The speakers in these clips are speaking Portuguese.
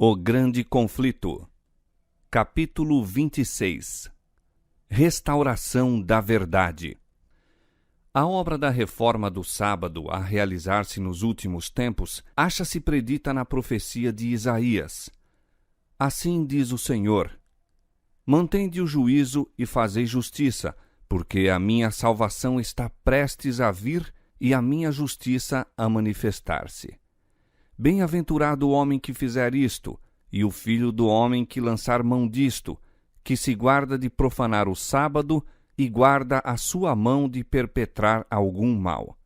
O Grande Conflito. Capítulo 26. Restauração da Verdade. A obra da reforma do sábado a realizar-se nos últimos tempos acha-se predita na profecia de Isaías. Assim diz o Senhor: Mantende o juízo e fazei justiça, porque a minha salvação está prestes a vir e a minha justiça a manifestar-se. Bem-aventurado o homem que fizer isto, e o filho do homem que lançar mão disto, que se guarda de profanar o sábado e guarda a sua mão de perpetrar algum mal.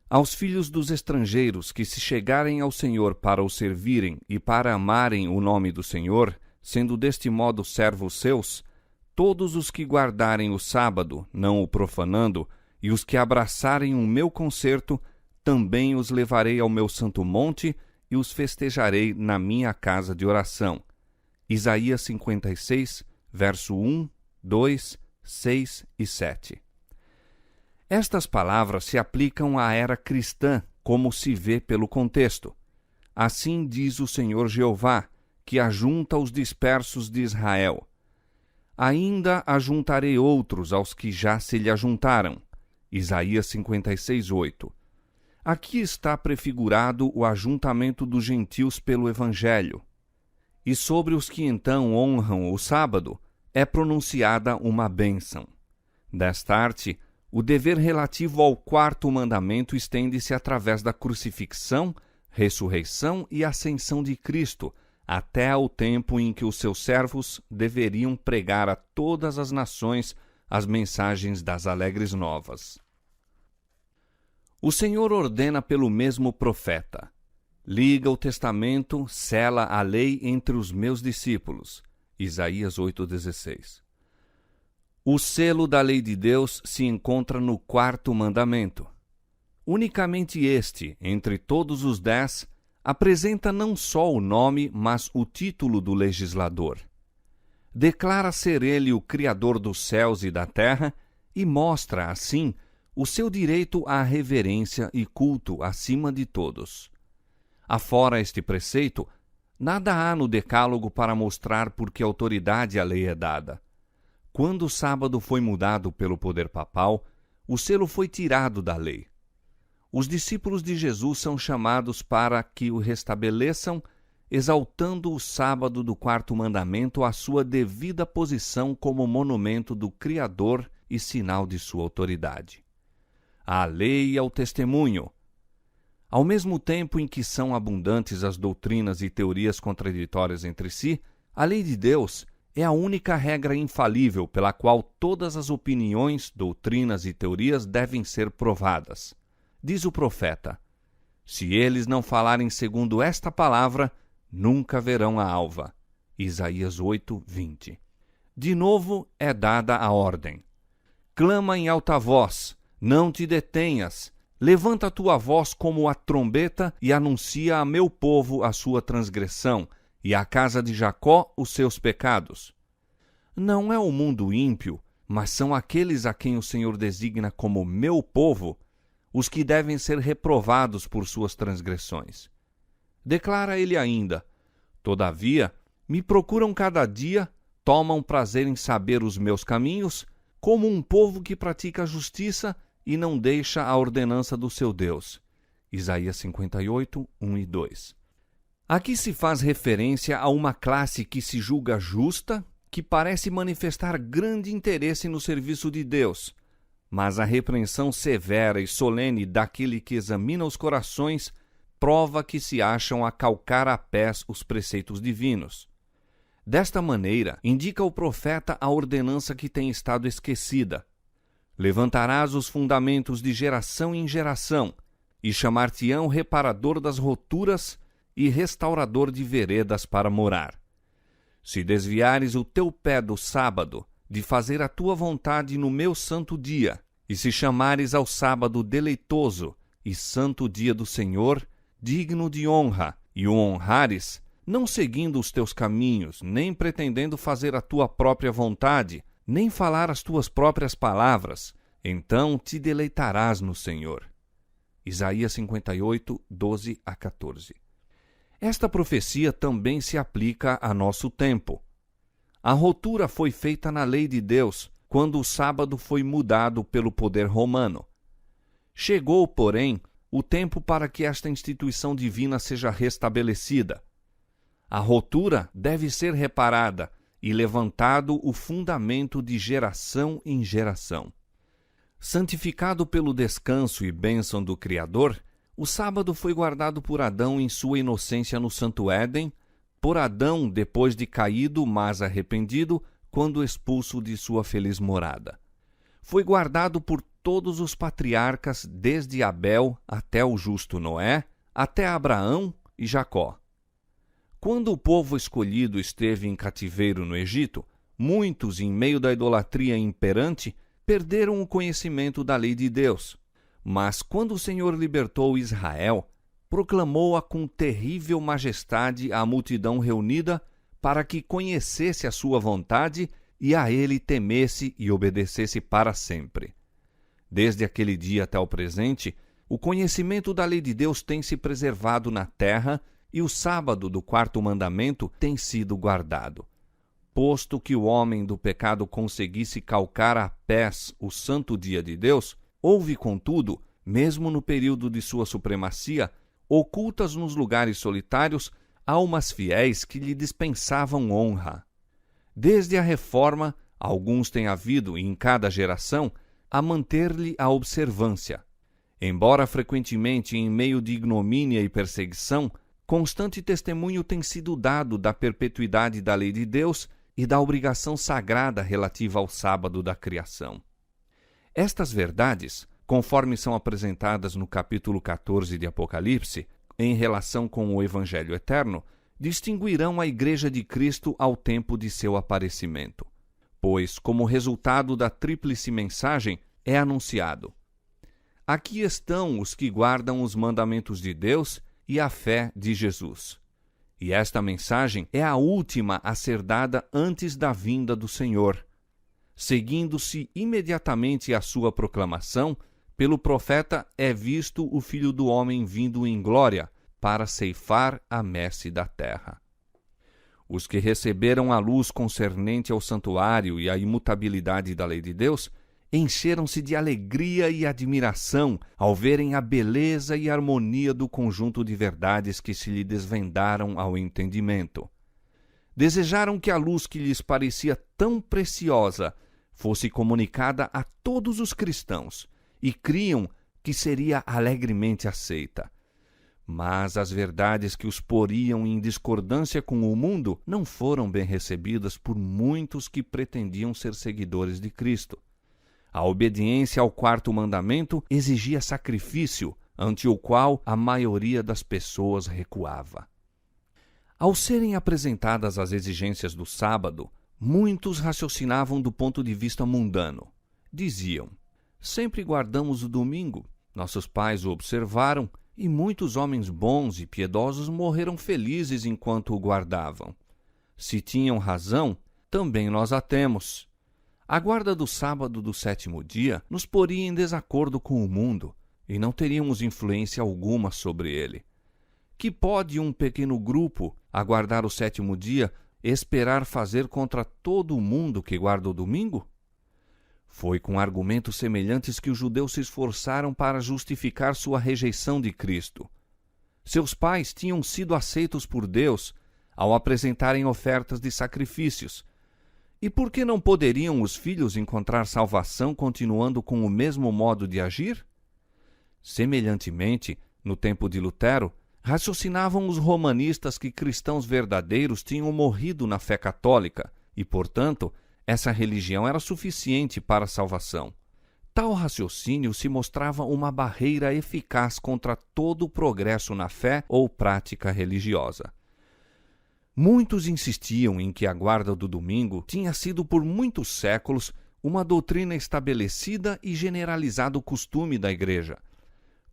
Aos filhos dos estrangeiros que se chegarem ao Senhor para o servirem e para amarem o nome do Senhor, sendo deste modo servos seus, todos os que guardarem o sábado, não o profanando, e os que abraçarem o meu concerto, também os levarei ao meu santo monte e os festejarei na minha casa de oração. Isaías 56, verso 1, 2, 6 e 7. Estas palavras se aplicam à era cristã, como se vê pelo contexto. Assim diz o Senhor Jeová, que ajunta os dispersos de Israel. Ainda ajuntarei outros aos que já se lhe ajuntaram. Isaías 56, 8. Aqui está prefigurado o ajuntamento dos gentios pelo Evangelho. E sobre os que então honram o sábado, é pronunciada uma bênção. Desta arte, o dever relativo ao quarto mandamento estende-se através da crucifixão, ressurreição e ascensão de Cristo, até ao tempo em que os seus servos deveriam pregar a todas as nações as mensagens das alegres novas. O Senhor ordena pelo mesmo profeta: liga o testamento, sela a lei entre os meus discípulos. Isaías 8,16. O selo da lei de Deus se encontra no quarto mandamento. Unicamente este, entre todos os 10, apresenta não só o nome, mas o título do legislador. Declara ser ele o Criador dos céus e da terra e mostra, assim, o seu direito à reverência e culto acima de todos. Afora este preceito, nada há no Decálogo para mostrar por que autoridade a lei é dada. Quando o sábado foi mudado pelo poder papal, o selo foi tirado da lei. Os discípulos de Jesus são chamados para que o restabeleçam, exaltando o sábado do quarto mandamento à sua devida posição como monumento do Criador e sinal de sua autoridade. A lei e ao testemunho. Ao mesmo tempo em que são abundantes as doutrinas e teorias contraditórias entre si, a lei de Deus é a única regra infalível pela qual todas as opiniões, doutrinas e teorias devem ser provadas. Diz o profeta: se eles não falarem segundo esta palavra, nunca verão a alva. Isaías 8, 20. De novo é dada a ordem: clama em alta voz, não te detenhas, levanta a tua voz como a trombeta e anuncia a meu povo a sua transgressão e à casa de Jacó os seus pecados. Não é o mundo ímpio, mas são aqueles a quem o Senhor designa como meu povo, os que devem ser reprovados por suas transgressões. Declara ele ainda: todavia, me procuram cada dia, tomam prazer em saber os meus caminhos, como um povo que pratica a justiça e não deixa a ordenança do seu Deus. Isaías 58, 1 e 2. Aqui se faz referência a uma classe que se julga justa, que parece manifestar grande interesse no serviço de Deus, mas a repreensão severa e solene daquele que examina os corações prova que se acham a calcar a pés os preceitos divinos. Desta maneira, indica o profeta a ordenança que tem estado esquecida: levantarás os fundamentos de geração em geração, e chamar-te-ão reparador das roturas e restaurador de veredas para morar. Se desviares o teu pé do sábado, de fazer a tua vontade no meu santo dia, e se chamares ao sábado deleitoso e santo dia do Senhor, digno de honra, e o honrares, não seguindo os teus caminhos, nem pretendendo fazer a tua própria vontade, nem falar as tuas próprias palavras, então te deleitarás no Senhor. Isaías 58, 12 a 14. Esta profecia também se aplica a nosso tempo. A ruptura foi feita na lei de Deus, quando o sábado foi mudado pelo poder romano. Chegou, porém, o tempo para que esta instituição divina seja restabelecida. A ruptura deve ser reparada e levantado o fundamento de geração em geração. Santificado pelo descanso e bênção do Criador, o sábado foi guardado por Adão em sua inocência no Santo Éden, por Adão depois de caído, mas arrependido, quando expulso de sua feliz morada. Foi guardado por todos os patriarcas, desde Abel até o justo Noé, até Abraão e Jacó. Quando o povo escolhido esteve em cativeiro no Egito, muitos, em meio da idolatria imperante, perderam o conhecimento da lei de Deus. Mas quando o Senhor libertou Israel, proclamou-a com terrível majestade à multidão reunida para que conhecesse a sua vontade e a ele temesse e obedecesse para sempre. Desde aquele dia até o presente, o conhecimento da lei de Deus tem se preservado na terra e o sábado do quarto mandamento tem sido guardado. Posto que o homem do pecado conseguisse calcar a pés o santo dia de Deus, houve, contudo, mesmo no período de sua supremacia, ocultas nos lugares solitários, almas fiéis que lhe dispensavam honra. Desde a reforma, alguns têm havido, em cada geração, a manter-lhe a observância. Embora frequentemente em meio de ignomínia e perseguição, constante testemunho tem sido dado da perpetuidade da lei de Deus e da obrigação sagrada relativa ao sábado da criação. Estas verdades, conforme são apresentadas no capítulo 14 de Apocalipse, em relação com o Evangelho eterno, distinguirão a Igreja de Cristo ao tempo de seu aparecimento. Pois, como resultado da tríplice mensagem, é anunciado: aqui estão os que guardam os mandamentos de Deus e a fé de Jesus. E esta mensagem é a última a ser dada antes da vinda do Senhor. Seguindo-se imediatamente a sua proclamação, pelo profeta é visto o Filho do Homem vindo em glória para ceifar a messe da terra. Os que receberam a luz concernente ao santuário e à imutabilidade da lei de Deus encheram-se de alegria e admiração ao verem a beleza e harmonia do conjunto de verdades que se lhe desvendaram ao entendimento. Desejaram que a luz que lhes parecia tão preciosa fosse comunicada a todos os cristãos e criam que seria alegremente aceita. Mas as verdades que os poriam em discordância com o mundo não foram bem recebidas por muitos que pretendiam ser seguidores de Cristo. A obediência ao quarto mandamento exigia sacrifício, ante o qual a maioria das pessoas recuava. Ao serem apresentadas as exigências do sábado, muitos raciocinavam do ponto de vista mundano. Diziam: sempre guardamos o domingo, nossos pais o observaram, e muitos homens bons e piedosos morreram felizes enquanto o guardavam. Se tinham razão, também nós a temos. A guarda do sábado do sétimo dia nos poria em desacordo com o mundo, e não teríamos influência alguma sobre ele. Que pode um pequeno grupo, a guardar o sétimo dia, esperar fazer contra todo o mundo que guarda o domingo? Foi com argumentos semelhantes que os judeus se esforçaram para justificar sua rejeição de Cristo. Seus pais tinham sido aceitos por Deus ao apresentarem ofertas de sacrifícios. E por que não poderiam os filhos encontrar salvação continuando com o mesmo modo de agir? Semelhantemente, no tempo de Lutero, raciocinavam os romanistas que cristãos verdadeiros tinham morrido na fé católica e, portanto, essa religião era suficiente para a salvação. Tal raciocínio se mostrava uma barreira eficaz contra todo o progresso na fé ou prática religiosa. Muitos insistiam em que a guarda do domingo tinha sido por muitos séculos uma doutrina estabelecida e generalizado costume da Igreja.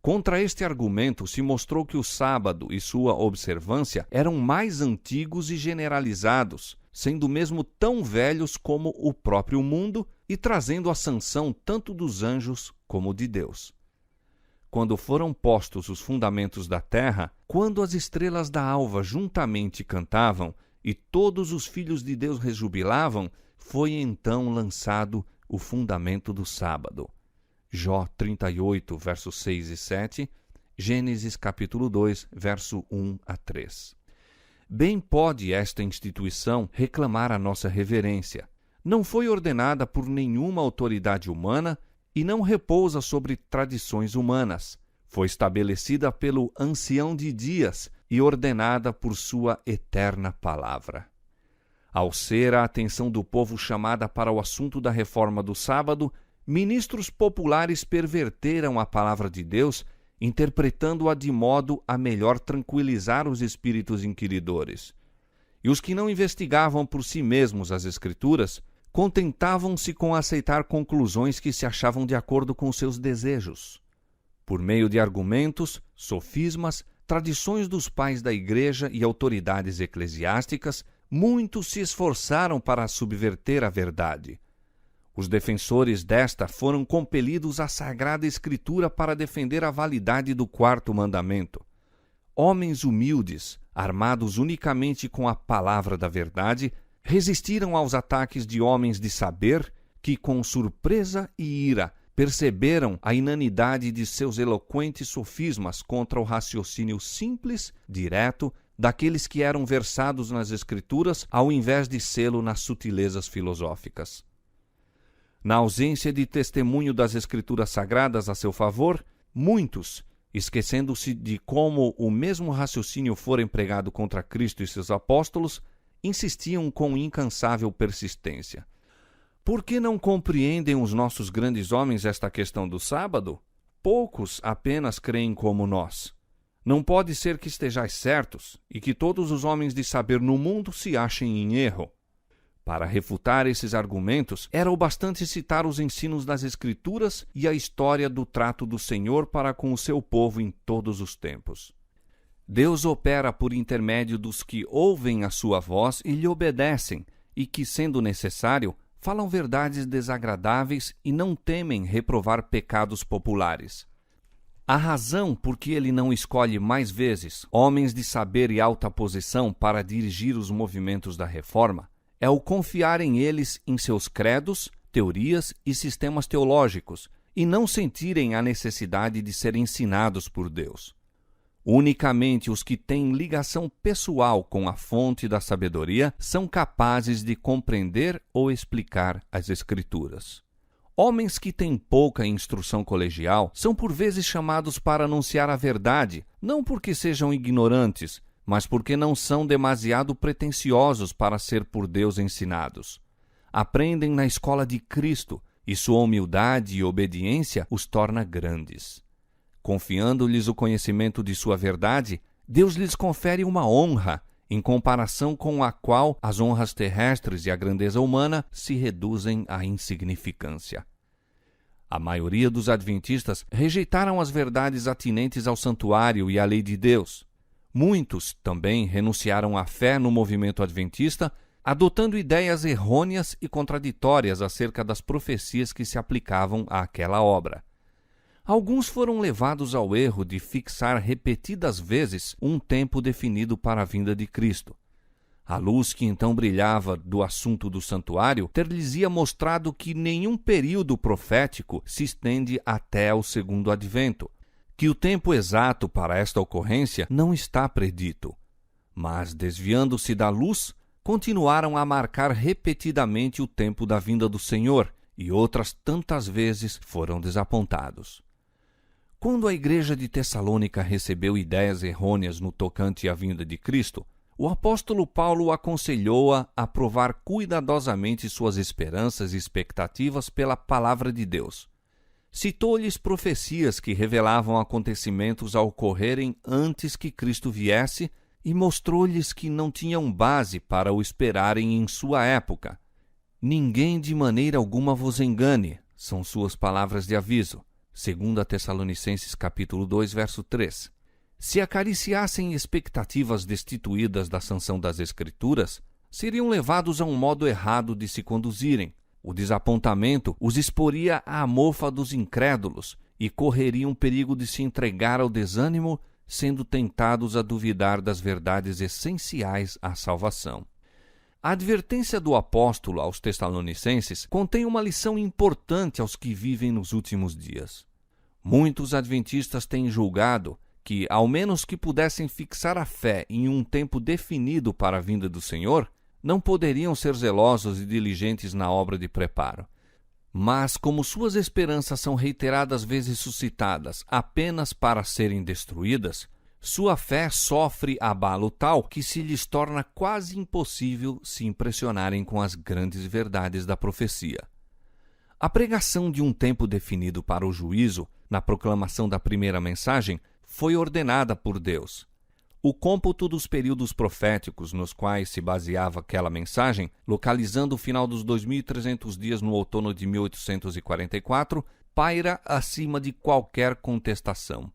Contra este argumento se mostrou que o sábado e sua observância eram mais antigos e generalizados, sendo mesmo tão velhos como o próprio mundo e trazendo a sanção tanto dos anjos como de Deus. quando foram postos os fundamentos da terra, quando as estrelas da alva juntamente cantavam e todos os filhos de Deus rejubilavam, foi então lançado o fundamento do sábado. Jó 38, versos 6 e 7, Gênesis capítulo 2, verso 1 a 3. Bem pode esta instituição reclamar a nossa reverência. Não foi ordenada por nenhuma autoridade humana e não repousa sobre tradições humanas. Foi estabelecida pelo Ancião de Dias e ordenada por sua eterna palavra. Ao ser a atenção do povo chamada para o assunto da reforma do sábado, ministros populares perverteram a palavra de Deus, interpretando-a de modo a melhor tranquilizar os espíritos inquiridores. E os que não investigavam por si mesmos as Escrituras, contentavam-se com aceitar conclusões que se achavam de acordo com seus desejos. Por meio de argumentos, sofismas, tradições dos pais da Igreja e autoridades eclesiásticas, muitos se esforçaram para subverter a verdade. Os defensores desta foram compelidos à Sagrada Escritura para defender a validade do quarto mandamento. Homens humildes, armados unicamente com a palavra da verdade, resistiram aos ataques de homens de saber que, com surpresa e ira, perceberam a inanidade de seus eloquentes sofismas contra o raciocínio simples, direto, daqueles que eram versados nas Escrituras ao invés de sê-lo nas sutilezas filosóficas. Na ausência de testemunho das Escrituras Sagradas a seu favor, muitos, esquecendo-se de como o mesmo raciocínio fora empregado contra Cristo e seus apóstolos, insistiam com incansável persistência. Por que não compreendem os nossos grandes homens esta questão do sábado? Poucos apenas creem como nós. Não pode ser que estejais certos e que todos os homens de saber no mundo se achem em erro. Para refutar esses argumentos, era o bastante citar os ensinos das Escrituras e a história do trato do Senhor para com o seu povo em todos os tempos. Deus opera por intermédio dos que ouvem a sua voz e lhe obedecem, e que, sendo necessário, falam verdades desagradáveis e não temem reprovar pecados populares. A razão por que ele não escolhe mais vezes homens de saber e alta posição para dirigir os movimentos da reforma é o confiar em eles em seus credos, teorias e sistemas teológicos, e não sentirem a necessidade de serem ensinados por Deus. Unicamente os que têm ligação pessoal com a fonte da sabedoria são capazes de compreender ou explicar as Escrituras. Homens que têm pouca instrução colegial são por vezes chamados para anunciar a verdade, não porque sejam ignorantes, mas porque não são demasiado pretensiosos para ser por Deus ensinados. Aprendem na escola de Cristo, e sua humildade e obediência os torna grandes. Confiando-lhes o conhecimento de sua verdade, Deus lhes confere uma honra, em comparação com a qual as honras terrestres e a grandeza humana se reduzem à insignificância. A maioria dos adventistas rejeitaram as verdades atinentes ao santuário e à lei de Deus. Muitos também renunciaram à fé no movimento adventista, adotando ideias errôneas e contraditórias acerca das profecias que se aplicavam àquela obra. Alguns foram levados ao erro de fixar repetidas vezes um tempo definido para a vinda de Cristo. A luz que então brilhava do assunto do santuário ter-lhes-ia mostrado que nenhum período profético se estende até ao segundo advento, que o tempo exato para esta ocorrência não está predito. Mas, desviando-se da luz, continuaram a marcar repetidamente o tempo da vinda do Senhor, e outras tantas vezes foram desapontados. Quando a igreja de Tessalônica recebeu ideias errôneas no tocante à vinda de Cristo, o apóstolo Paulo aconselhou-a a provar cuidadosamente suas esperanças e expectativas pela palavra de Deus. Citou-lhes profecias que revelavam acontecimentos a ocorrerem antes que Cristo viesse e mostrou-lhes que não tinham base para o esperarem em sua época. Ninguém de maneira alguma vos engane, são suas palavras de aviso. 2 Tessalonicenses capítulo 2, verso 3. Se acariciassem expectativas destituídas da sanção das Escrituras, seriam levados a um modo errado de se conduzirem. O desapontamento os exporia à mofa dos incrédulos e correriam perigo de se entregar ao desânimo, sendo tentados a duvidar das verdades essenciais à salvação. A advertência do apóstolo aos Tessalonicenses contém uma lição importante aos que vivem nos últimos dias. Muitos adventistas têm julgado que, ao menos que pudessem fixar a fé em um tempo definido para a vinda do Senhor, não poderiam ser zelosos e diligentes na obra de preparo. Mas, como suas esperanças são reiteradas vezes suscitadas apenas para serem destruídas, sua fé sofre abalo tal que se lhes torna quase impossível se impressionarem com as grandes verdades da profecia. A pregação de um tempo definido para o juízo, na proclamação da primeira mensagem, foi ordenada por Deus. O cômputo dos períodos proféticos nos quais se baseava aquela mensagem, localizando o final dos 2.300 dias no outono de 1844, paira acima de qualquer contestação.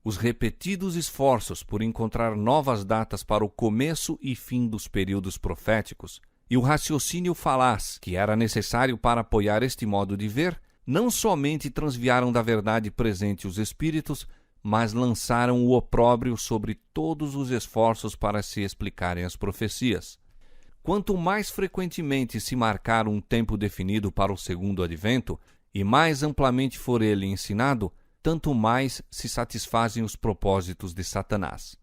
Os repetidos esforços por encontrar novas datas para o começo e fim dos períodos proféticos e o raciocínio falaz que era necessário para apoiar este modo de ver, não somente transviaram da verdade presente os espíritos, mas lançaram o opróbrio sobre todos os esforços para se explicarem as profecias. Quanto mais frequentemente se marcar um tempo definido para o segundo advento, e mais amplamente for ele ensinado, tanto mais se satisfazem os propósitos de Satanás.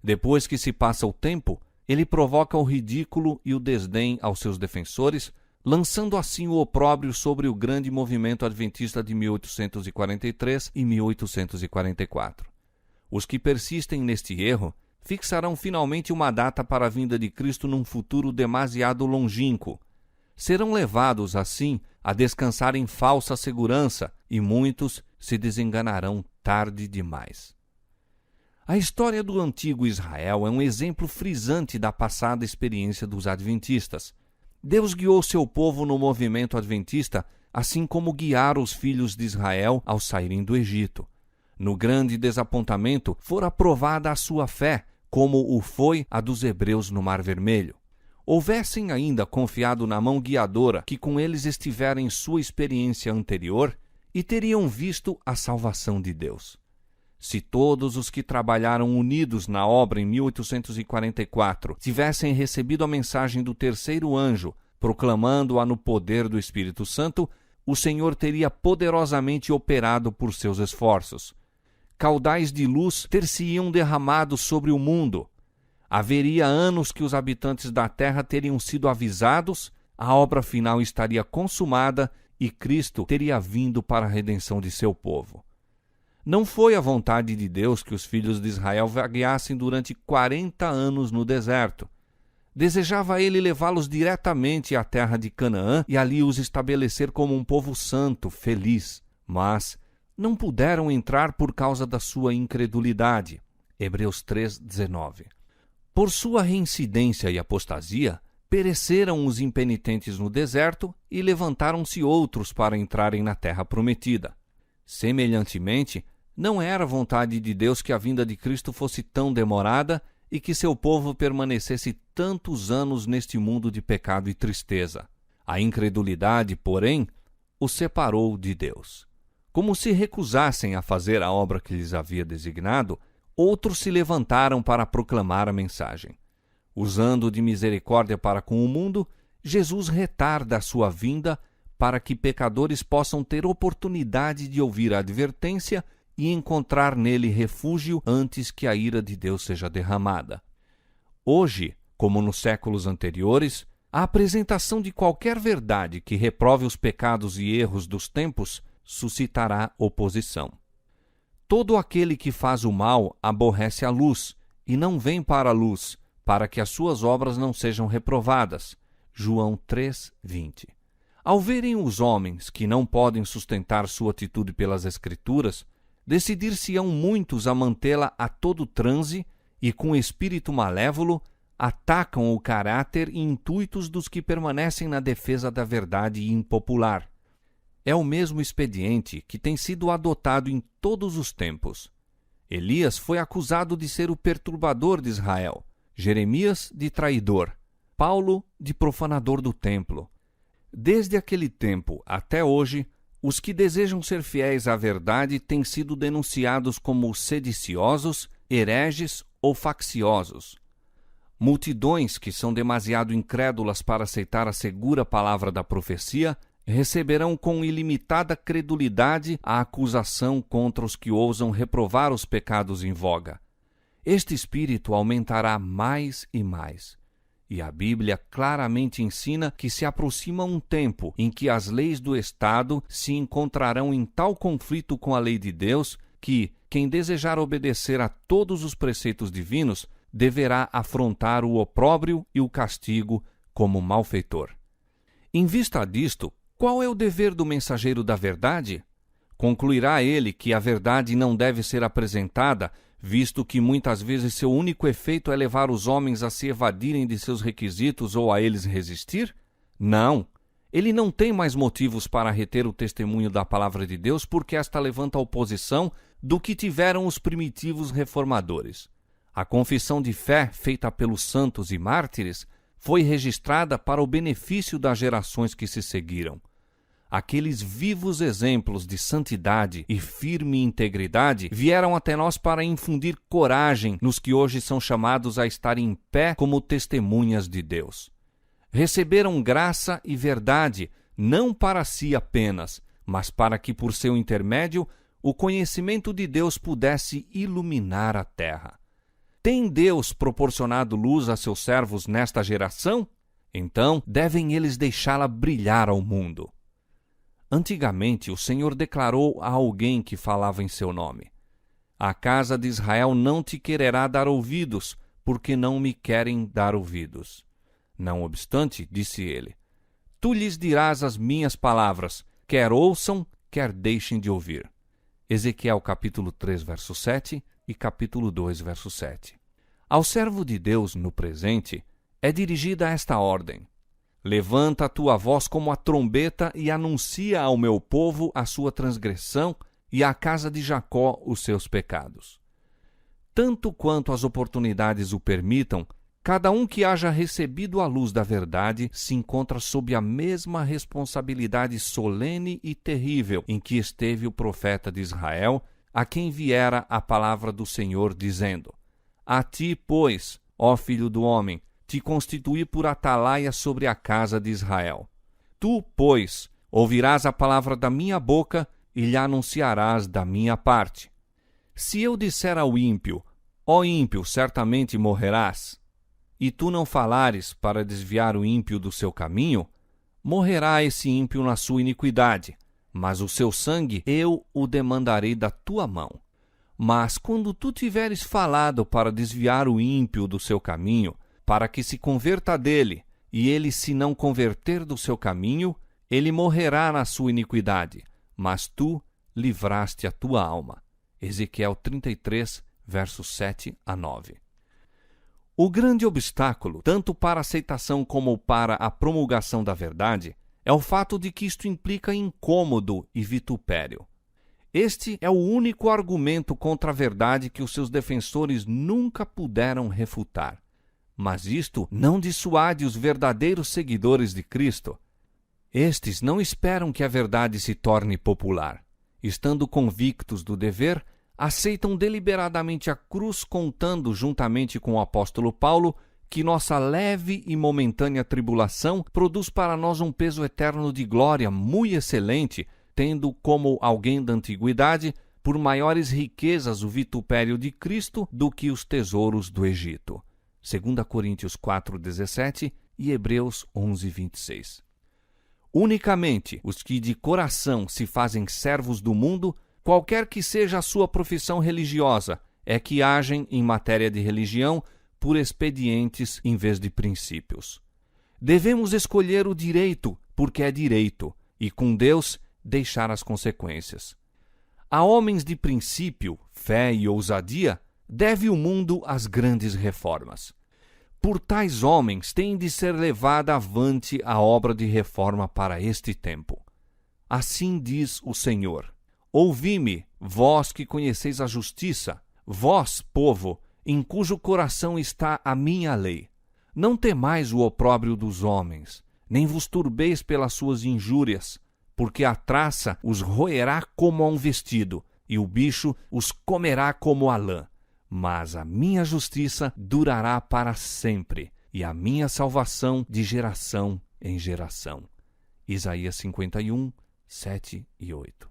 Depois que se passa o tempo, ele provoca o ridículo e o desdém aos seus defensores, lançando assim o opróbrio sobre o grande movimento adventista de 1843 e 1844. Os que persistem neste erro fixarão finalmente uma data para a vinda de Cristo num futuro demasiado longínquo. Serão levados, assim, a descansar em falsa segurança e muitos se desenganarão tarde demais. A história do antigo Israel é um exemplo frisante da passada experiência dos adventistas. Deus guiou seu povo no movimento adventista, assim como guiara os filhos de Israel ao saírem do Egito. No grande desapontamento, fora provada a sua fé, como o foi a dos hebreus no Mar Vermelho. Houvessem ainda confiado na mão guiadora que com eles estivera em sua experiência anterior, e teriam visto a salvação de Deus. Se todos os que trabalharam unidos na obra em 1844 tivessem recebido a mensagem do terceiro anjo, proclamando-a no poder do Espírito Santo, o Senhor teria poderosamente operado por seus esforços. Caudais de luz ter-se-iam derramado sobre o mundo. Haveria anos que os habitantes da terra teriam sido avisados, a obra final estaria consumada e Cristo teria vindo para a redenção de seu povo. Não foi a vontade de Deus que os filhos de Israel vagueassem durante 40 anos no deserto. Desejava ele levá-los diretamente à terra de Canaã e ali os estabelecer como um povo santo, feliz. Mas não puderam entrar por causa da sua incredulidade. Hebreus 3:19. Por sua reincidência e apostasia, pereceram os impenitentes no deserto e levantaram-se outros para entrarem na terra prometida. Semelhantemente, não era vontade de Deus que a vinda de Cristo fosse tão demorada e que seu povo permanecesse tantos anos neste mundo de pecado e tristeza. A incredulidade, porém, os separou de Deus. Como se recusassem a fazer a obra que lhes havia designado, outros se levantaram para proclamar a mensagem. Usando de misericórdia para com o mundo, Jesus retarda a sua vinda para que pecadores possam ter oportunidade de ouvir a advertência e encontrar nele refúgio antes que a ira de Deus seja derramada. Hoje, como nos séculos anteriores, a apresentação de qualquer verdade que reprove os pecados e erros dos tempos suscitará oposição. Todo aquele que faz o mal aborrece a luz e não vem para a luz, para que as suas obras não sejam reprovadas. João 3:20. Ao verem os homens que não podem sustentar sua atitude pelas Escrituras, decidir-se-ão muitos a mantê-la a todo transe e, com espírito malévolo, atacam o caráter e intuitos dos que permanecem na defesa da verdade impopular. É o mesmo expediente que tem sido adotado em todos os tempos. Elias foi acusado de ser o perturbador de Israel, Jeremias de traidor, Paulo de profanador do templo. Desde aquele tempo até hoje, Os que desejam ser fiéis à verdade têm sido denunciados como sediciosos, hereges ou facciosos. Multidões que são demasiado incrédulas para aceitar a segura palavra da profecia receberão com ilimitada credulidade a acusação contra os que ousam reprovar os pecados em voga. Este espírito aumentará mais e mais. E a Bíblia claramente ensina que se aproxima um tempo em que as leis do Estado se encontrarão em tal conflito com a lei de Deus que quem desejar obedecer a todos os preceitos divinos deverá afrontar o opróbrio e o castigo como malfeitor. Em vista disto, qual é o dever do mensageiro da verdade? Concluirá ele que a verdade não deve ser apresentada, visto que muitas vezes seu único efeito é levar os homens a se evadirem de seus requisitos ou a eles resistir? Não. Ele não tem mais motivos para reter o testemunho da palavra de Deus porque esta levanta oposição do que tiveram os primitivos reformadores. A confissão de fé feita pelos santos e mártires foi registrada para o benefício das gerações que se seguiram. Aqueles vivos exemplos de santidade e firme integridade vieram até nós para infundir coragem nos que hoje são chamados a estar em pé como testemunhas de Deus. Receberam graça e verdade, não para si apenas, mas para que por seu intermédio o conhecimento de Deus pudesse iluminar a terra. Tem Deus proporcionado luz a seus servos nesta geração? Então devem eles deixá-la brilhar ao mundo. Antigamente, o Senhor declarou a alguém que falava em seu nome: A casa de Israel não te quererá dar ouvidos, porque não me querem dar ouvidos. Não obstante, disse ele, tu lhes dirás as minhas palavras, quer ouçam, quer deixem de ouvir. Ezequiel capítulo 3, verso 7 e capítulo 2, verso 7. Ao servo de Deus, no presente, é dirigida esta ordem: Levanta a tua voz como a trombeta e anuncia ao meu povo a sua transgressão e à casa de Jacó os seus pecados. Tanto quanto as oportunidades o permitam, cada um que haja recebido a luz da verdade se encontra sob a mesma responsabilidade solene e terrível em que esteve o profeta de Israel, a quem viera a palavra do Senhor, dizendo: A ti, pois, ó filho do homem, te constituí por atalaia sobre a casa de Israel. Tu, pois, ouvirás a palavra da minha boca e lhe anunciarás da minha parte. Se eu disser ao ímpio: Ó ímpio, certamente morrerás, e tu não falares para desviar o ímpio do seu caminho, morrerá esse ímpio na sua iniquidade, mas o seu sangue eu o demandarei da tua mão. Mas quando tu tiveres falado para desviar o ímpio do seu caminho, para que se converta dele, e ele se não converter do seu caminho, ele morrerá na sua iniquidade, mas tu livraste a tua alma. Ezequiel 33, versos 7 a 9. O grande obstáculo, tanto para a aceitação como para a promulgação da verdade, é o fato de que isto implica incômodo e vitupério. Este é o único argumento contra a verdade que os seus defensores nunca puderam refutar. Mas isto não dissuade os verdadeiros seguidores de Cristo. Estes não esperam que a verdade se torne popular. Estando convictos do dever, aceitam deliberadamente a cruz, contando, juntamente com o apóstolo Paulo, que nossa leve e momentânea tribulação produz para nós um peso eterno de glória muito excelente, tendo como alguém da antiguidade por maiores riquezas o vitupério de Cristo do que os tesouros do Egito. 2 Coríntios 4,17 e Hebreus 11,26. Unicamente os que de coração se fazem servos do mundo, qualquer que seja a sua profissão religiosa, é que agem em matéria de religião por expedientes em vez de princípios. Devemos escolher o direito porque é direito, e com Deus deixar as consequências. A homens de princípio, fé e ousadia, deve o mundo às grandes reformas. Por tais homens tem de ser levada avante a obra de reforma para este tempo. Assim diz o Senhor: Ouvi-me, vós que conheceis a justiça, vós, povo, em cujo coração está a minha lei. Não temais o opróbrio dos homens, nem vos turbeis pelas suas injúrias, porque a traça os roerá como a um vestido, e o bicho os comerá como a lã. Mas a minha justiça durará para sempre, e a minha salvação de geração em geração. Isaías 51, 7 e 8.